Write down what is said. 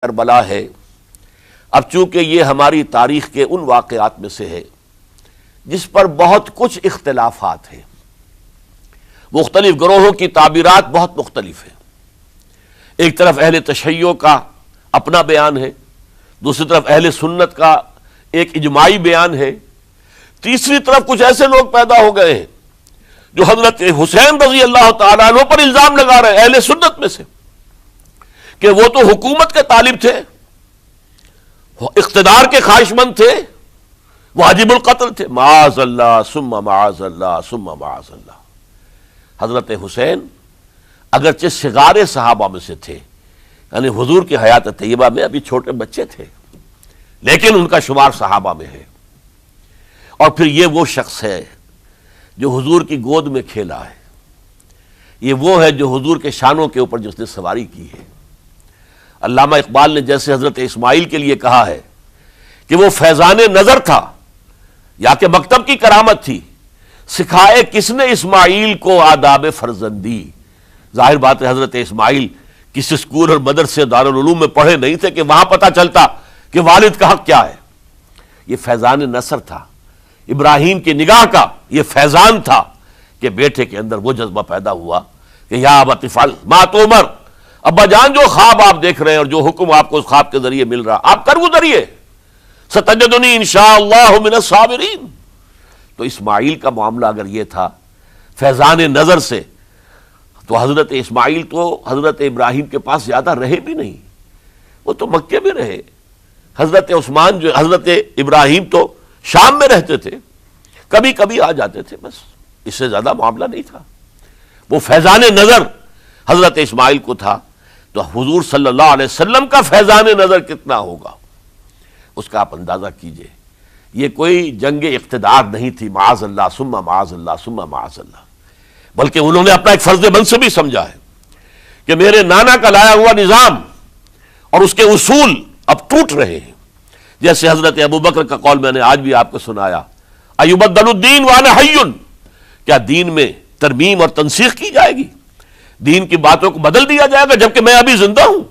کربلا ہے۔ اب چونکہ یہ ہماری تاریخ کے ان واقعات میں سے ہے جس پر بہت کچھ اختلافات ہیں، مختلف گروہوں کی تعبیرات بہت مختلف ہیں۔ ایک طرف اہل تشیع کا اپنا بیان ہے، دوسری طرف اہل سنت کا ایک اجماعی بیان ہے، تیسری طرف کچھ ایسے لوگ پیدا ہو گئے ہیں جو حضرت حسین رضی اللہ تعالیٰ عنہ پر الزام لگا رہے ہیں اہل سنت میں سے کہ وہ تو حکومت کے طالب تھے، اقتدار کے خواہش مند تھے، واجب القتل تھے۔ معاذ اللہ ثم معاذ اللہ ثم معاذ اللہ۔ حضرت حسین اگرچہ صغار صحابہ میں سے تھے، یعنی حضور کی حیات طیبہ میں ابھی چھوٹے بچے تھے، لیکن ان کا شمار صحابہ میں ہے۔ اور پھر یہ وہ شخص ہے جو حضور کی گود میں کھیلا ہے، یہ وہ ہے جو حضور کے شانوں کے اوپر جس نے سواری کی ہے۔ علامہ اقبال نے جیسے حضرت اسماعیل کے لیے کہا ہے کہ وہ فیضان نظر تھا یا کہ مکتب کی کرامت تھی، سکھائے کس نے اسماعیل کو آداب فرزندی۔ ظاہر بات ہے حضرت اسماعیل کسی اسکول اور مدرسے دارالعلوم میں پڑھے نہیں تھے کہ وہاں پتہ چلتا کہ والد کا حق کیا ہے۔ یہ فیضان نصر تھا، ابراہیم کی نگاہ کا یہ فیضان تھا کہ بیٹے کے اندر وہ جذبہ پیدا ہوا کہ یا ابت افعل ما تؤمر، ابا جان جو خواب آپ دیکھ رہے ہیں اور جو حکم آپ کو اس خواب کے ذریعے مل رہا آپ کر گزریے، ستجدنی انشاءاللہ من الصابرین۔ تو اسماعیل کا معاملہ اگر یہ تھا فیضان نظر سے، تو حضرت اسماعیل تو حضرت ابراہیم کے پاس زیادہ رہے بھی نہیں، وہ تو مکے میں رہے۔ حضرت عثمان جو حضرت ابراہیم تو شام میں رہتے تھے، کبھی کبھی آ جاتے تھے، بس اس سے زیادہ معاملہ نہیں تھا۔ وہ فیضان نظر حضرت اسماعیل کو تھا، تو حضور صلی اللہ علیہ وسلم کا فیضان نظر کتنا ہوگا اس کا آپ اندازہ کیجئے۔ یہ کوئی جنگ اقتدار نہیں تھی، معاذ اللہ ثم معاذ اللہ ثم معاذ اللہ، بلکہ انہوں نے اپنا ایک فرض منصبی سمجھا ہے کہ میرے نانا کا لایا ہوا نظام اور اس کے اصول اب ٹوٹ رہے ہیں۔ جیسے حضرت ابوبکر کا قول میں نے آج بھی آپ کو سنایا، ایبدل الدین وانا حی، کیا دین میں ترمیم اور تنسیخ کی جائے گی، دین کی باتوں کو بدل دیا جائے گا جبکہ میں ابھی زندہ ہوں؟